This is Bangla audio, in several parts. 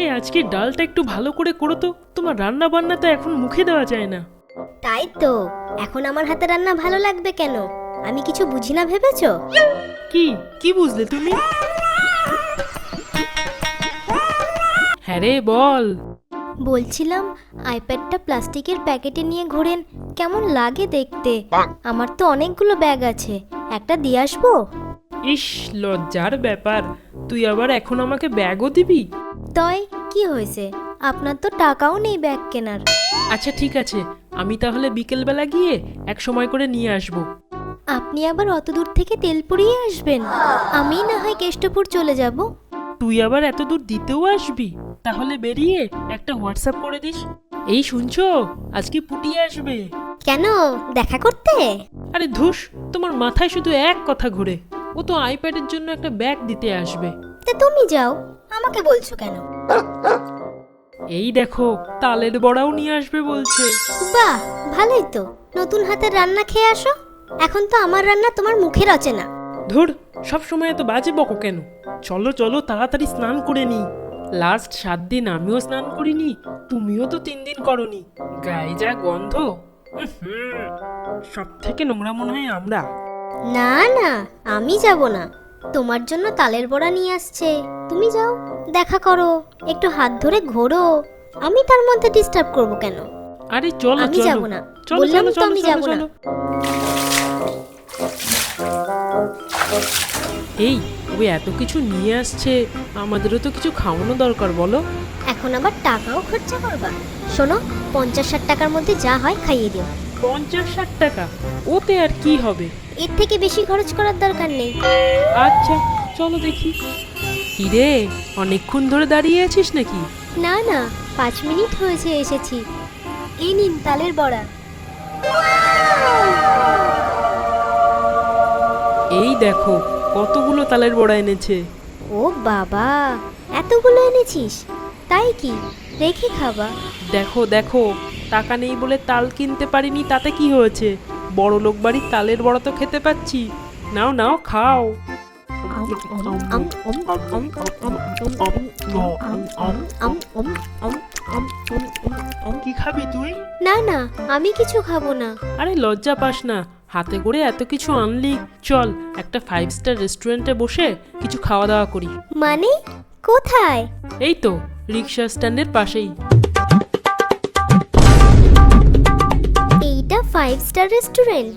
এই আজকে ডালটা একটু ভালো করে করো তো, তোমার রান্না বান্না তো এখন মুখে দেওয়া যায় না। তাই তো, এখন আমার হাতে রান্না ভালো লাগবে কেন? আমি কিছু বুঝি না ভেবেছো? কি কি বুঝলে তুমি? হ্যাঁ রে বল। বলছিলাম আইপ্যাডটা প্লাস্টিকের প্যাকেটে নিয়ে ঘোরেন, কেমন লাগে দেখতে? আমার তো অনেকগুলো ব্যাগ আছে, একটা দিয়ে আসবো? ইস, লজ্জার ব্যাপার, তুই আবার এখন আমাকে ব্যাগও দিবি? তয় কি হয়েছে, আপনার তো টাকাও নেই ব্যাগ কেনার। আচ্ছা ঠিক আছে, আমি তাহলে বিকেলবেলা গিয়ে এক সময় করে নিয়ে আসব। আপনি আবার অত দূর থেকে তেল পুড়িয়ে আসবেন? আমি না হয় কেষ্টপুর চলে যাব। তুই আবার এত দূর দিতেও আসবি? তাহলে বেরিয়ে একটা হোয়াটসঅ্যাপ করে দিস, এই শুনছো আজকে পুটিয়ে আসবে। কেন, দেখা করতে? আরে ধুস, তোমার মাথায় শুধু এক কথা ঘুরে, ও তো আইপ্যাডের জন্য একটা ব্যাগ দিতে আসবে। তা তুমি যাও, আমাকে বলছো কেন? এই দেখো, তালের বড়াও নিয়ে আসবে বলছে। বাহ, ভালোই তো, নতুন হাতের রান্না খেয়ে আসো। এখন তো আমার রান্না তোমার মুখে রচে না। ধুর, সব সময় এত বাজে বকো কেন? চলো চলো তাড়াতাড়ি স্নান করে নি। লাস্ট 7 দিন আমিও স্নান করিনি, তুমিও তো 3 দিন করনি। গায়ে যা গন্ধ, সব থেকে নোংরা মনে হয় আমরা। না না, আমি যাব না। তোমার জন্য তালের বড়া নিয়ে আসছে, তুমি যাও, দেখা করো, একটু হাত ধরে ঘোরো। আমি তার মধ্যে ডিস্টার্ব করব কেন? আরে চলো আমি চলো, যাব না, চলো বললাম চলো তো চলো আমি চলো যাব না। চলো। এই, ওই এত কিছু নিয়ে আসছে, আমাদেরও তো কিছু খাওয়ানো দরকার বলো। এখন আবার টাকাও খরচা করবা? শোনো, 50-60 টাকার মধ্যে যা হয় খাইয়ে দিও। 50-60 টাকা? ওতে আর কি হবে? এর থেকে বেশি খরচ করার দরকার নেই। আচ্ছা চলো দেখি। কি রে, অনেকক্ষণ ধরে দাঁড়িয়ে আছিস নাকি? না না, 5 মিনিট হয়েছে এসেছি। এই নিন তালের বড়া। এই দেখো, কতগুলো তালের বড়া এনেছে। ও বাবা, এতগুলো এনেছিস? তাই কি, রেখে খাবা? দেখো দেখো, টাকা নেই বলে তাল কিনতে পারিনি তাতে কি হয়েছে? বড় লোক বাড়ির তালের বড়া তো খেতে পাচ্ছি। নাও নাও খাও। কি খাবি তুই? না না, আমি কিছু খাবো না। আরে লজ্জা পাস না, হাতে করে এত কিছু আনলি। চল একটা 5 স্টার রেস্টুরেন্টে বসে কিছু খাওয়া দাওয়া করি। মানে, কোথায়? এই তো রিক্সা স্ট্যান্ডের পাশেই। এইটা 5 স্টার রেস্টুরেন্ট?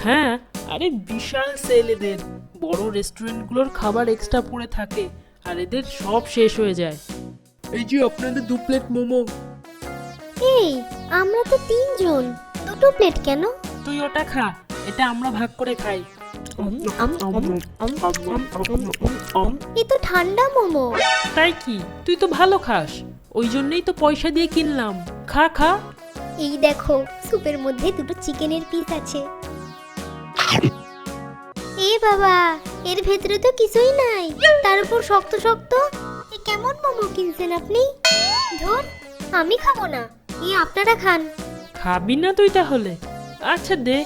হ্যাঁ, আরে বিশাল সেল এদের। বড় রেস্টুরেন্টগুলোর খাবার এক্সট্রা পড়ে থাকে, আর এদের সব শেষ হয়ে যায়। এই যে আপনাদের 2 প্লেট মোমো। এই, আমরা তো 3 জন, দুটো প্লেট কেন? তুই ওটা খা, এটা আমরা ভাগ করে খাই। এ তো ঠান্ডা মোমো। তাই কি, তুই তো ভালো খাস, ওই জন্যই তো পয়সা দিয়ে কিনলাম। খা খা। এই দেখো, স্যুপের মধ্যে দুটো চিকেনের পিস আছে। এ বাবা, এর ভেতরে তো কিছুই নাই, তার উপর শক্ত শক্ত। এ কেমন মোমো কিনছেন আপনি? ধুর, আমি খাবো না, এই আপনারা খান। খাবি না তুই তাহলে? আচ্ছা দে।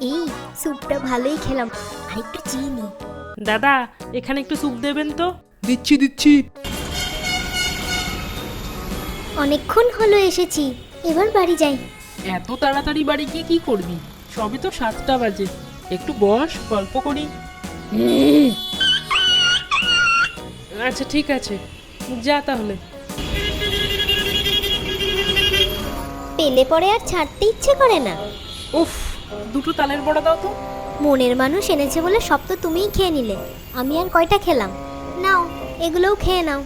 এই স্যুপটা ভালোই খেলাম, আর একটু চিনি। দাদা, এখানে একটু স্যুপ দেবেন তো। দিচ্ছি দিচ্ছি। অনেকক্ষণ হলো এসেছি, এবার বাড়ি যাই। এত তাড়াতাড়ি বাড়ি গিয়ে কি করবি? সবে তো 7টা বাজে, একটু বস, গল্প করি। আচ্ছা ঠিক আছে, যা তাহলে। পেলে পরে আর ছাড়তে ইচ্ছে করে না। উফ, দুটো তালের বড়া দাও তো। মনের মানুষ এনেছে বলে সব তো তুমিই খেয়ে নিলে, আমি আর কয়টা খেলাম? নাও, এগুলোও খেয়ে নাও।